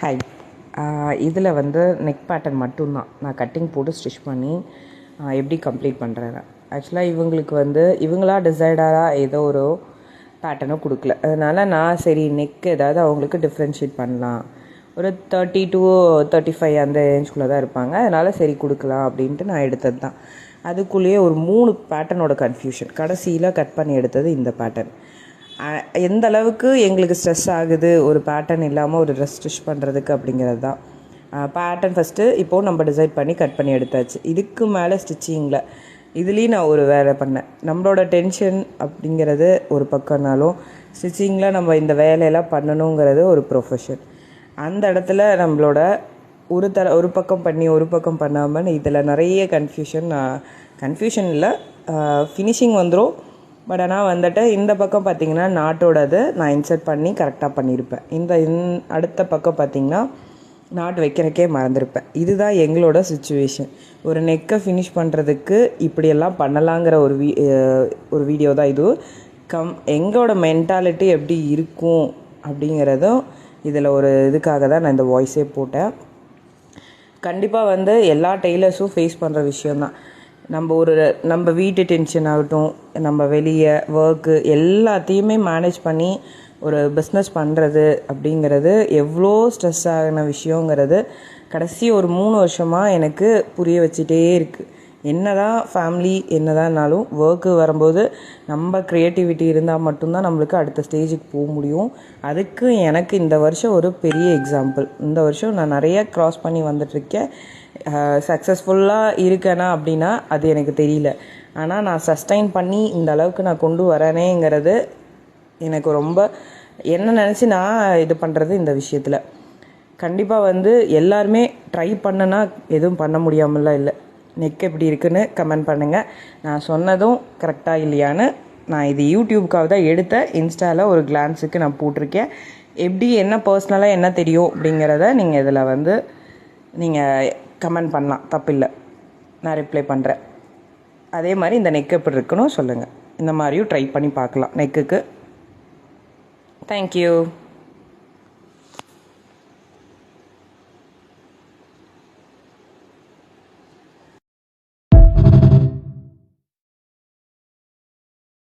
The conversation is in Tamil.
ஹாய். இதில் வந்து நெக் பேட்டர்ன் மட்டும்தான் நான் கட்டிங் போட்டு ஸ்டிச் பண்ணி எப்படி கம்ப்ளீட் பண்ணுறேன். ஆக்சுவலாக இவங்களுக்கு வந்து இவங்களா டிசைடராக ஏதோ ஒரு பேட்டர்னும் கொடுக்கல. அதனால் நான் சரி நெக் ஏதாவது அவங்களுக்கு டிஃப்ரென்ஷியேட் பண்ணலாம். ஒரு 30 to 35 அந்த ரேஞ்சுக்குள்ளே தான் இருப்பாங்க. அதனால் சரி கொடுக்கலாம் அப்படின்ட்டு நான் எடுத்தது தான். அதுக்குள்ளேயே ஒரு 3 பேட்டர்னோட கன்ஃபியூஷன். கடைசியில் கட் பண்ணி எடுத்தது இந்த பேட்டர்ன். எந்த அளவுக்கு எங்களுக்கு ஸ்ட்ரெஸ் ஆகுது ஒரு பேட்டர்ன் இல்லாமல் ஒரு ட்ரெஸ் ஸ்டிச் பண்ணுறதுக்கு அப்படிங்கிறது தான். பேட்டர்ன் ஃபஸ்ட்டு இப்போது நம்ம டிசைட் பண்ணி கட் பண்ணி எடுத்தாச்சு. இதுக்கு மேலே ஸ்டிச்சிங்கில் இதுலேயும் நான் ஒரு வேலை பண்ணேன். நம்மளோட டென்ஷன் அப்படிங்கிறது ஒரு பக்கம்னாலும் ஸ்டிச்சிங்கில் நம்ம இந்த வேலையெல்லாம் பண்ணணுங்கிறது ஒரு ப்ரொஃபஷன். அந்த இடத்துல நம்மளோட ஒரு பக்கம் பண்ணி ஒரு பக்கம் பண்ணாமல் இதில் நிறைய கன்ஃபியூஷன் இல்லை, ஃபினிஷிங் வந்துடும். பட் ஆனால் வந்துட்டு இந்த பக்கம் பார்த்திங்கன்னா நாட்டோடது நான் இன்சர்ட் பண்ணி கரெக்டாக பண்ணியிருப்பேன். அடுத்த பக்கம் பார்த்திங்கன்னா நாட் வைக்கிறக்கே மறந்துருப்பேன். இதுதான் எங்களோட சுச்சுவேஷன். ஒரு நெக்கை ஃபினிஷ் பண்ணுறதுக்கு இப்படியெல்லாம் பண்ணலாங்கிற ஒரு வீடியோ தான் இது. எங்களோட மென்டாலிட்டி எப்படி இருக்கும் அப்படிங்கிறதும் இதில் ஒரு இதுக்காக தான் நான் இந்த வாய்ஸே போட்டேன். கண்டிப்பாக வந்து எல்லா டெய்லர்ஸும் ஃபேஸ் பண்ணுற விஷயந்தான். நம்ம வீட்டு டென்ஷன் ஆகட்டும், நம்ம வெளியே ஒர்க்கு எல்லாத்தையுமே மேனேஜ் பண்ணி ஒரு பிஸ்னஸ் பண்ணுறது அப்படிங்கிறது எவ்வளோ ஸ்ட்ரெஸ் ஆகின விஷயங்கிறது கடைசி ஒரு 3 வருஷமாக எனக்கு புரிய வச்சுட்டே இருக்குது. என்ன தான் ஃபேமிலி என்னதான்னாலும் ஒர்க்கு வரும்போது நம்ம க்ரியேட்டிவிட்டி இருந்தால் மட்டும்தான் நம்மளுக்கு அடுத்த ஸ்டேஜுக்கு போக முடியும். அதுக்கு எனக்கு இந்த வருஷம் ஒரு பெரிய எக்ஸாம்பிள். இந்த வருஷம் நான் நிறைய க்ராஸ் பண்ணி வந்துட்டுருக்கேன். சக்ஸஸ்ஃபுல்லாக இருக்கேனா அப்படின்னா அது எனக்கு தெரியல. ஆனால் நான் சஸ்டைன் பண்ணி இந்த அளவுக்கு நான் கொண்டு வரேனேங்கிறது எனக்கு ரொம்ப என்ன நினச்சி நான் இது பண்ணுறது. இந்த விஷயத்தில் கண்டிப்பாக வந்து எல்லாருமே ட்ரை பண்ணனா எதுவும் பண்ண முடியாமலாம் இல்லை. நெக் எப்படி இருக்குன்னு கமெண்ட் பண்ணுங்கள். நான் சொன்னதும் கரெக்டாக இல்லையான்னு. நான் இது யூடியூப்காக தான் எடுத்த இன்ஸ்டாவில் ஒரு கிளான்ஸுக்கு நான் போட்டிருக்கேன். எப்படி என்ன பர்சனலாக என்ன தெரியும் அப்படிங்கிறத நீங்கள் இதில் வந்து நீங்கள் கமெண்ட் பண்ணலாம், தப்பில்லை. நான் ரிப்ளை பண்ணுறேன். அதே மாதிரி இந்த நெக் எப்படி இருக்குன்னு சொல்லுங்கள். இந்த மாதிரியும் ட்ரை பண்ணி பார்க்கலாம் நெக்குக்கு. தேங்க்யூ.